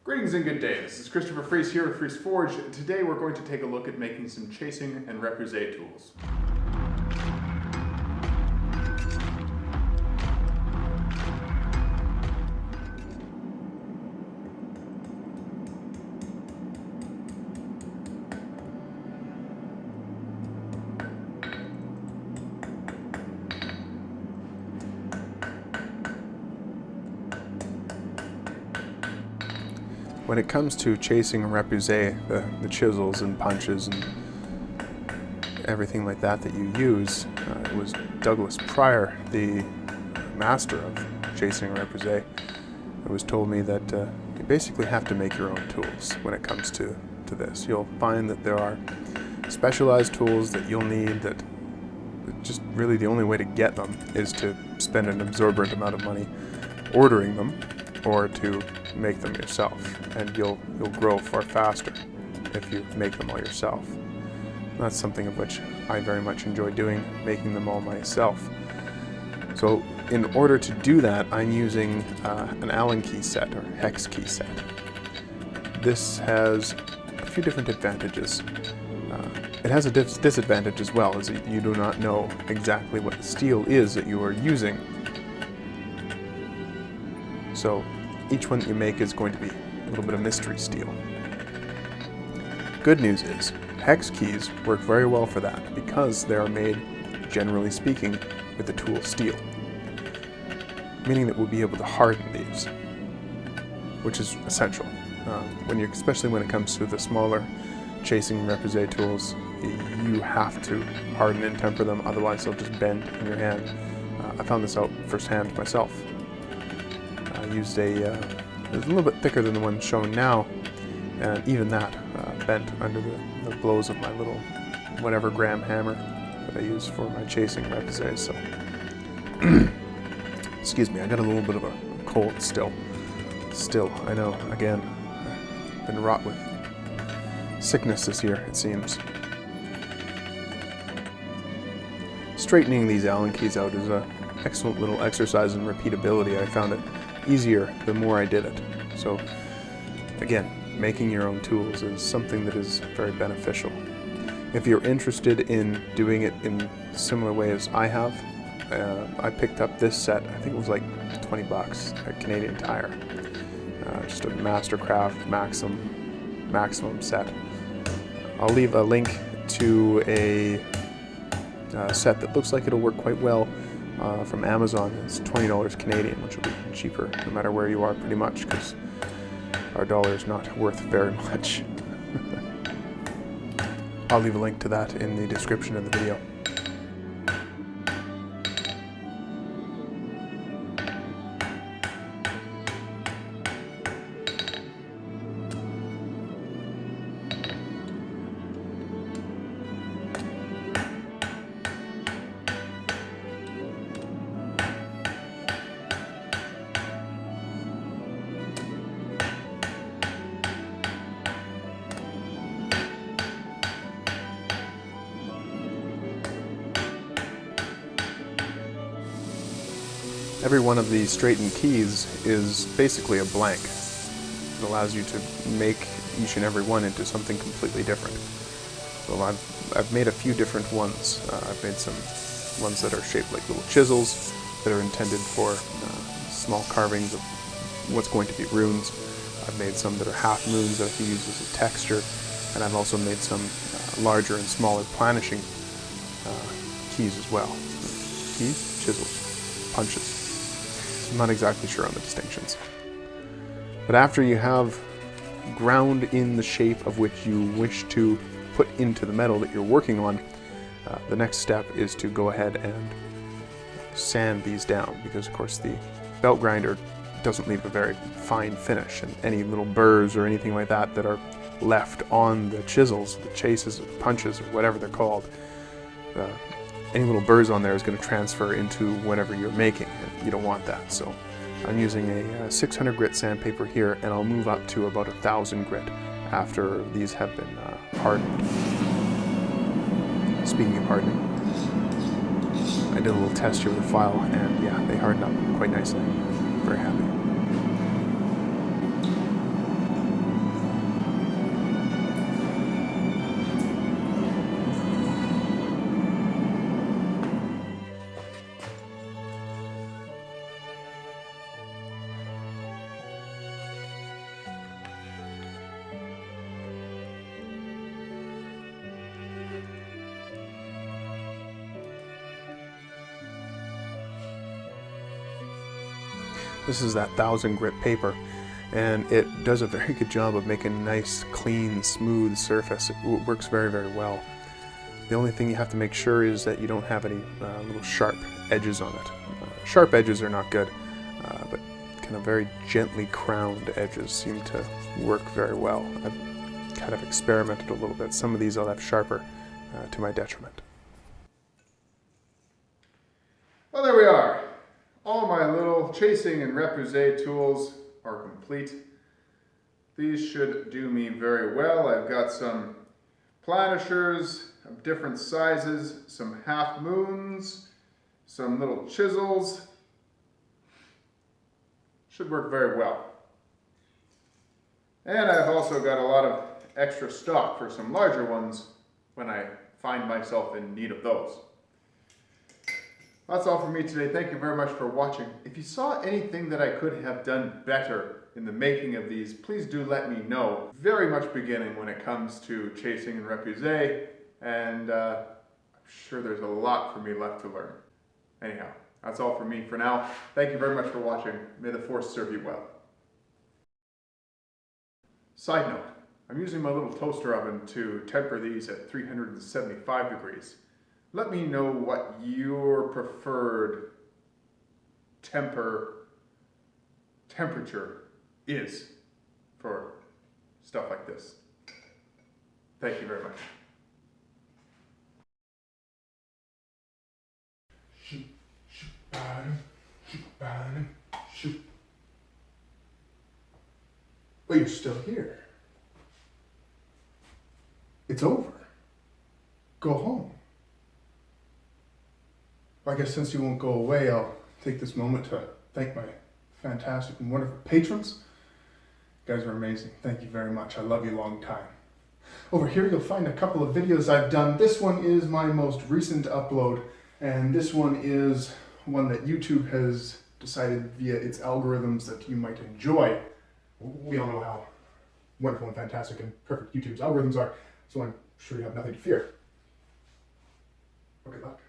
Greetings and good day. This is Christopher Freese here with Freese Forge. Today we're going to take a look at making some chasing and repousse tools. When it comes to chasing and repousse, the chisels and punches and everything like that that you use, it was Douglas Pryor, the master of chasing and repousse, who was told me that you basically have to make your own tools when it comes to this. You'll find that there are specialized tools that you'll need that just really the only way to get them is to spend an exorbitant amount of money ordering them, or to make them yourself, and you'll grow far faster if you make them all yourself. That's something of which I very much enjoy doing, making them all myself. So in order to do that, I'm using an Allen key set, or Hex Key Set. This has a few different advantages. It has a disadvantage as well, as you do not know exactly what the steel is that you are using. So each one that you make is going to be a little bit of mystery steel. Good news is, hex keys work very well for that because they are made, generally speaking, with the tool steel. Meaning that we'll be able to harden these, which is essential. Especially when it comes to the smaller chasing and repousse tools, you have to harden and temper them, otherwise they'll just bend in your hand. I found this out firsthand myself. I used it was a little bit thicker than the one shown now, and even that bent under the blows of my little whatever gram hammer that I use for my chasing repousse. So, excuse me, I got a little bit of a cold still. I know, again, I've been wrought with sickness this year, it seems. Straightening these Allen keys out is an excellent little exercise in repeatability. I found it easier the more I did it. So again, making your own tools is something that is very beneficial. If you're interested in doing it in a similar way as I have, I picked up this set, I think it was like 20 bucks at Canadian Tire. Just a Mastercraft Maximum set. I'll leave a link to a set that looks like it'll work quite well from Amazon. It's $20 Canadian, which will be cheaper no matter where you are pretty much, because our dollar is not worth very much. I'll leave a link to that in the description of the video. Every one of the straightened keys is basically a blank. It allows you to make each and every one into something completely different. So I've made a few different ones. I've made some ones that are shaped like little chisels that are intended for small carvings of what's going to be runes. I've made some that are half moons that I can use as a texture, and I've also made some larger and smaller planishing keys as well. Keys, chisels, punches. I'm not exactly sure on the distinctions. But after you have ground in the shape of which you wish to put into the metal that you're working on, the next step is to go ahead and sand these down, because of course the belt grinder doesn't leave a very fine finish, and any little burrs or anything like that that are left on the chisels, the chases, or punches, or whatever they're called, any little burrs on there is going to transfer into whatever you're making, and you don't want that. So I'm using a 600 grit sandpaper here, and I'll move up to about 1,000 grit after these have been hardened. Speaking of hardening, I did a little test here with a file, and yeah, they hardened up quite nicely. Very happy. This is that 1000 grit paper, and it does a very good job of making a nice, clean, smooth surface. It works very, very well. The only thing you have to make sure is that you don't have any little sharp edges on it. Sharp edges are not good, but kind of very gently crowned edges seem to work very well. I've kind of experimented a little bit. Some of these I'll have sharper to my detriment. Well, there we are. All my little chasing and repousse tools are complete. These should do me very well. I've got some planishers of different sizes, some half moons, some little chisels. Should work very well. And I've also got a lot of extra stock for some larger ones when I find myself in need of those. That's all for me today. Thank you very much for watching. If you saw anything that I could have done better in the making of these, please do let me know. Very much beginning when it comes to chasing and repousse, and I'm sure there's a lot for me left to learn. Anyhow, that's all for me for now. Thank you very much for watching. May the force serve you well. Side note, I'm using my little toaster oven to temper these at 375 degrees. Let me know what your preferred temperature is for stuff like this. Thank you very much. Shoot, shoot, bottom, shoot, bottom, shoot. Well, you're still here. It's over. Go home. I guess since you won't go away, I'll take this moment to thank my fantastic and wonderful patrons. You guys are amazing. Thank you very much. I love you long time. Over here you'll find a couple of videos I've done. This one is my most recent upload, and this one is one that YouTube has decided via its algorithms that you might enjoy. We all know how wonderful and fantastic and perfect YouTube's algorithms are, so I'm sure you have nothing to fear. Well, good luck.